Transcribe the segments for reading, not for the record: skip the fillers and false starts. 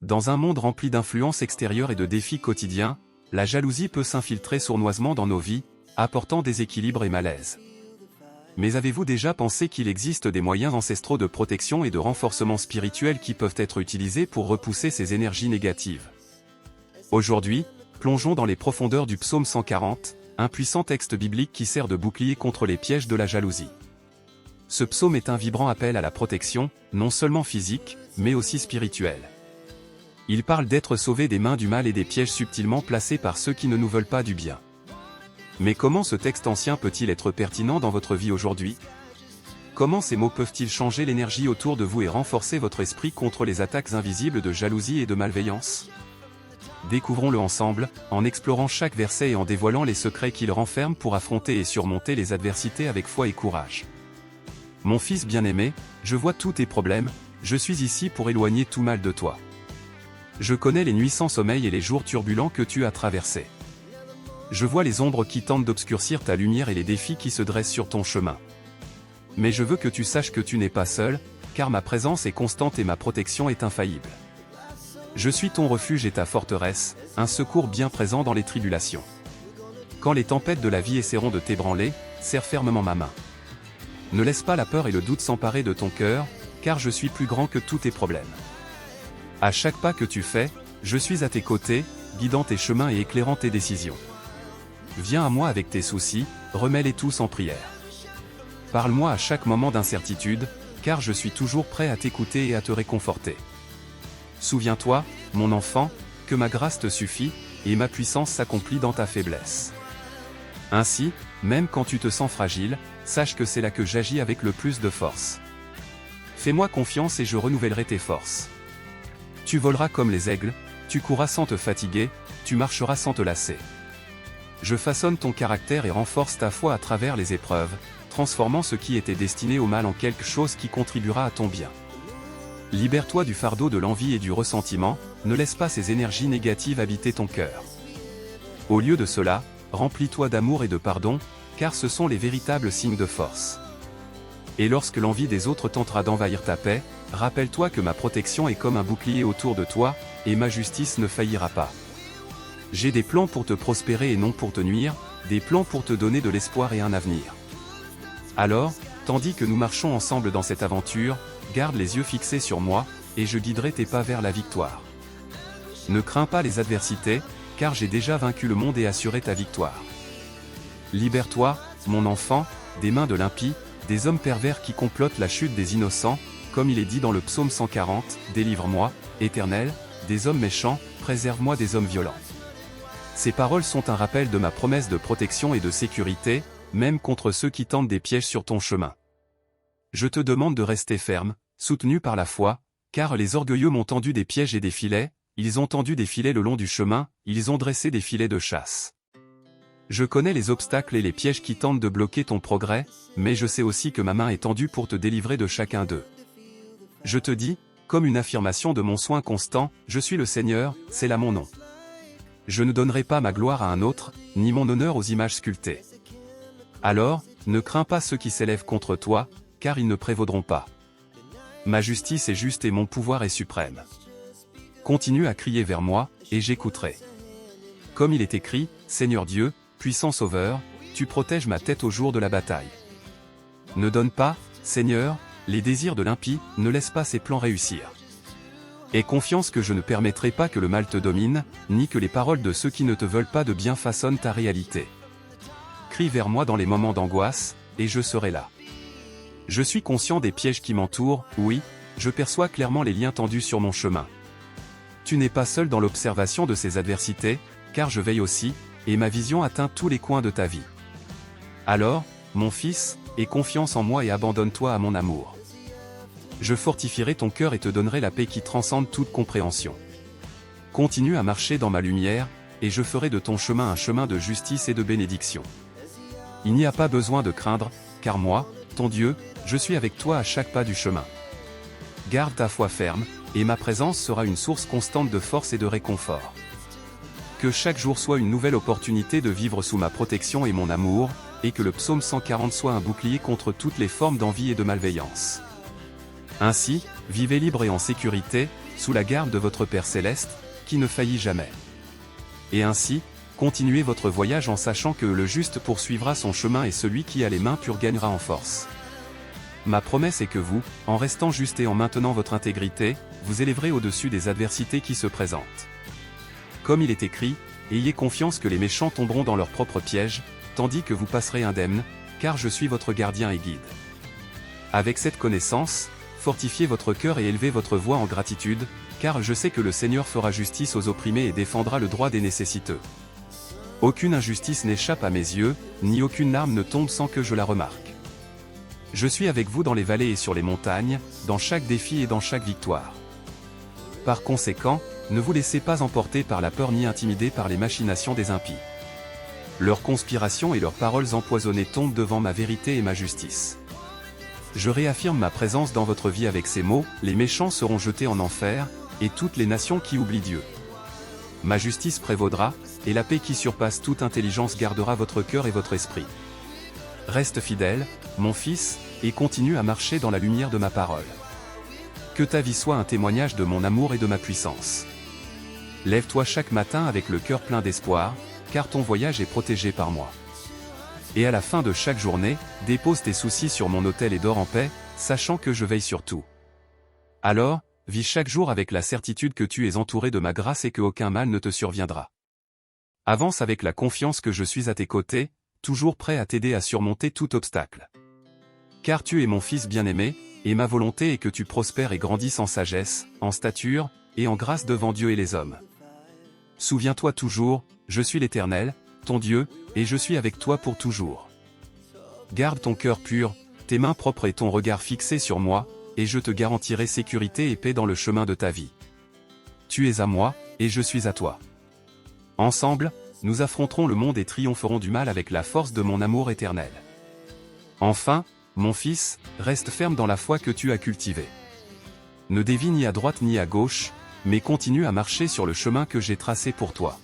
Dans un monde rempli d'influences extérieures et de défis quotidiens, la jalousie peut s'infiltrer sournoisement dans nos vies, apportant déséquilibre et malaise. Mais avez-vous déjà pensé qu'il existe des moyens ancestraux de protection et de renforcement spirituel qui peuvent être utilisés pour repousser ces énergies négatives? Aujourd'hui, plongeons dans les profondeurs du psaume 140, un puissant texte biblique qui sert de bouclier contre les pièges de la jalousie. Ce psaume est un vibrant appel à la protection, non seulement physique, mais aussi spirituelle. Il parle d'être sauvés des mains du mal et des pièges subtilement placés par ceux qui ne nous veulent pas du bien. Mais comment ce texte ancien peut-il être pertinent dans votre vie aujourd'hui? Comment ces mots peuvent-ils changer l'énergie autour de vous et renforcer votre esprit contre les attaques invisibles de jalousie et de malveillance? Découvrons-le ensemble, en explorant chaque verset et en dévoilant les secrets qu'il renferme pour affronter et surmonter les adversités avec foi et courage. Mon fils bien-aimé, je vois tous tes problèmes, je suis ici pour éloigner tout mal de toi. Je connais les nuits sans sommeil et les jours turbulents que tu as traversés. Je vois les ombres qui tentent d'obscurcir ta lumière et les défis qui se dressent sur ton chemin. Mais je veux que tu saches que tu n'es pas seul, car ma présence est constante et ma protection est infaillible. Je suis ton refuge et ta forteresse, un secours bien présent dans les tribulations. Quand les tempêtes de la vie essaieront de t'ébranler, serre fermement ma main. Ne laisse pas la peur et le doute s'emparer de ton cœur, car je suis plus grand que tous tes problèmes. À chaque pas que tu fais, je suis à tes côtés, guidant tes chemins et éclairant tes décisions. Viens à moi avec tes soucis, remets-les tous en prière. Parle-moi à chaque moment d'incertitude, car je suis toujours prêt à t'écouter et à te réconforter. Souviens-toi, mon enfant, que ma grâce te suffit, et ma puissance s'accomplit dans ta faiblesse. Ainsi, même quand tu te sens fragile, sache que c'est là que j'agis avec le plus de force. Fais-moi confiance et je renouvellerai tes forces. Tu voleras comme les aigles, tu courras sans te fatiguer, tu marcheras sans te lasser. Je façonne ton caractère et renforce ta foi à travers les épreuves, transformant ce qui était destiné au mal en quelque chose qui contribuera à ton bien. Libère-toi du fardeau de l'envie et du ressentiment, ne laisse pas ces énergies négatives habiter ton cœur. Au lieu de cela, remplis-toi d'amour et de pardon, car ce sont les véritables signes de force. Et lorsque l'envie des autres tentera d'envahir ta paix, rappelle-toi que ma protection est comme un bouclier autour de toi, et ma justice ne faillira pas. J'ai des plans pour te prospérer et non pour te nuire, des plans pour te donner de l'espoir et un avenir. Alors, tandis que nous marchons ensemble dans cette aventure, garde les yeux fixés sur moi, et je guiderai tes pas vers la victoire. Ne crains pas les adversités, car j'ai déjà vaincu le monde et assuré ta victoire. Libère-toi, mon enfant, des mains de l'impie, des hommes pervers qui complotent la chute des innocents, comme il est dit dans le psaume 140, « Délivre-moi, Éternel, des hommes méchants, préserve-moi des hommes violents. » Ces paroles sont un rappel de ma promesse de protection et de sécurité, même contre ceux qui tentent des pièges sur ton chemin. Je te demande de rester ferme, soutenu par la foi, car les orgueilleux m'ont tendu des pièges et des filets, ils ont tendu des filets le long du chemin, ils ont dressé des filets de chasse. Je connais les obstacles et les pièges qui tentent de bloquer ton progrès, mais je sais aussi que ma main est tendue pour te délivrer de chacun d'eux. Je te dis, comme une affirmation de mon soin constant, je suis le Seigneur, c'est là mon nom. Je ne donnerai pas ma gloire à un autre, ni mon honneur aux images sculptées. Alors, ne crains pas ceux qui s'élèvent contre toi, car ils ne prévaudront pas. Ma justice est juste et mon pouvoir est suprême. Continue à crier vers moi, et j'écouterai. Comme il est écrit, Seigneur Dieu, puissant Sauveur, tu protèges ma tête au jour de la bataille. Ne donne pas, Seigneur, les désirs de l'impie, ne laisse pas ses plans réussir. Aie confiance que je ne permettrai pas que le mal te domine, ni que les paroles de ceux qui ne te veulent pas de bien façonnent ta réalité. Crie vers moi dans les moments d'angoisse, et je serai là. Je suis conscient des pièges qui m'entourent, oui, je perçois clairement les liens tendus sur mon chemin. Tu n'es pas seul dans l'observation de ces adversités, car je veille aussi, et ma vision atteint tous les coins de ta vie. Alors, mon fils, aie confiance en moi et abandonne-toi à mon amour. Je fortifierai ton cœur et te donnerai la paix qui transcende toute compréhension. Continue à marcher dans ma lumière, et je ferai de ton chemin un chemin de justice et de bénédiction. Il n'y a pas besoin de craindre, car moi, ton Dieu, je suis avec toi à chaque pas du chemin. Garde ta foi ferme, et ma présence sera une source constante de force et de réconfort. Que chaque jour soit une nouvelle opportunité de vivre sous ma protection et mon amour, et que le psaume 140 soit un bouclier contre toutes les formes d'envie et de malveillance. Ainsi, vivez libre et en sécurité, sous la garde de votre Père Céleste, qui ne faillit jamais. Et ainsi, continuez votre voyage en sachant que le juste poursuivra son chemin et celui qui a les mains pures gagnera en force. Ma promesse est que vous, en restant juste et en maintenant votre intégrité, vous élèverez au-dessus des adversités qui se présentent. Comme il est écrit, ayez confiance que les méchants tomberont dans leur propre piège, tandis que vous passerez indemne, car je suis votre gardien et guide. Avec cette connaissance, fortifiez votre cœur et élevez votre voix en gratitude, car je sais que le Seigneur fera justice aux opprimés et défendra le droit des nécessiteux. Aucune injustice n'échappe à mes yeux, ni aucune larme ne tombe sans que je la remarque. Je suis avec vous dans les vallées et sur les montagnes, dans chaque défi et dans chaque victoire. Par conséquent, ne vous laissez pas emporter par la peur ni intimider par les machinations des impies. Leurs conspirations et leurs paroles empoisonnées tombent devant ma vérité et ma justice. Je réaffirme ma présence dans votre vie avec ces mots, les méchants seront jetés en enfer, et toutes les nations qui oublient Dieu. Ma justice prévaudra, et la paix qui surpasse toute intelligence gardera votre cœur et votre esprit. Reste fidèle, mon fils, et continue à marcher dans la lumière de ma parole. Que ta vie soit un témoignage de mon amour et de ma puissance. Lève-toi chaque matin avec le cœur plein d'espoir, car ton voyage est protégé par moi. Et à la fin de chaque journée, dépose tes soucis sur mon autel et dors en paix, sachant que je veille sur tout. Alors, vis chaque jour avec la certitude que tu es entouré de ma grâce et que aucun mal ne te surviendra. Avance avec la confiance que je suis à tes côtés, toujours prêt à t'aider à surmonter tout obstacle. Car tu es mon fils bien-aimé, et ma volonté est que tu prospères et grandisses en sagesse, en stature, et en grâce devant Dieu et les hommes. Souviens-toi toujours, je suis l'Éternel, ton Dieu, et je suis avec toi pour toujours. Garde ton cœur pur, tes mains propres et ton regard fixé sur moi, et je te garantirai sécurité et paix dans le chemin de ta vie. Tu es à moi, et je suis à toi. Ensemble, nous affronterons le monde et triompherons du mal avec la force de mon amour éternel. Enfin, mon fils, reste ferme dans la foi que tu as cultivée. Ne dévie ni à droite ni à gauche, mais continue à marcher sur le chemin que j'ai tracé pour toi.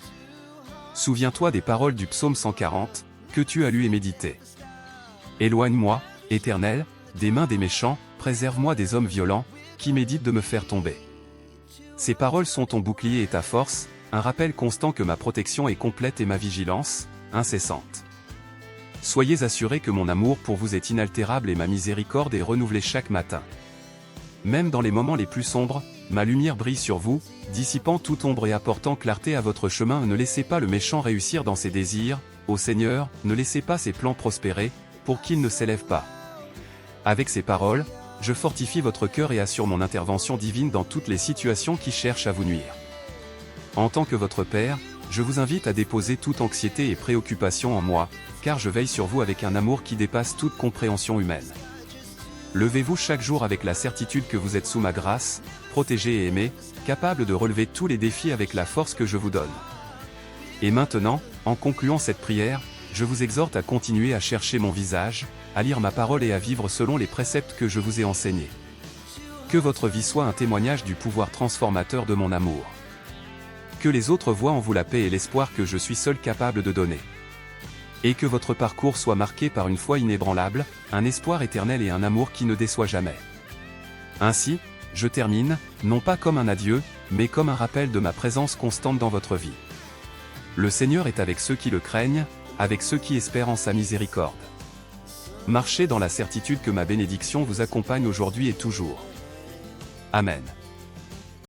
Souviens-toi des paroles du psaume 140, que tu as lu et médité. Éloigne-moi, Éternel, des mains des méchants, préserve-moi des hommes violents, qui méditent de me faire tomber. Ces paroles sont ton bouclier et ta force, un rappel constant que ma protection est complète et ma vigilance, incessante. Soyez assurés que mon amour pour vous est inaltérable et ma miséricorde est renouvelée chaque matin. Même dans les moments les plus sombres, ma lumière brille sur vous, dissipant toute ombre et apportant clarté à votre chemin. Ne laissez pas le méchant réussir dans ses désirs, ô Seigneur, ne laissez pas ses plans prospérer, pour qu'il ne s'élève pas. Avec ces paroles, je fortifie votre cœur et assure mon intervention divine dans toutes les situations qui cherchent à vous nuire. En tant que votre Père, je vous invite à déposer toute anxiété et préoccupation en moi, car je veille sur vous avec un amour qui dépasse toute compréhension humaine. Levez-vous chaque jour avec la certitude que vous êtes sous ma grâce, protégé et aimé, capable de relever tous les défis avec la force que je vous donne. Et maintenant, en concluant cette prière, je vous exhorte à continuer à chercher mon visage, à lire ma parole et à vivre selon les préceptes que je vous ai enseignés. Que votre vie soit un témoignage du pouvoir transformateur de mon amour. Que les autres voient en vous la paix et l'espoir que je suis seul capable de donner. Et que votre parcours soit marqué par une foi inébranlable, un espoir éternel et un amour qui ne déçoit jamais. Ainsi, je termine, non pas comme un adieu, mais comme un rappel de ma présence constante dans votre vie. Le Seigneur est avec ceux qui le craignent, avec ceux qui espèrent en sa miséricorde. Marchez dans la certitude que ma bénédiction vous accompagne aujourd'hui et toujours. Amen.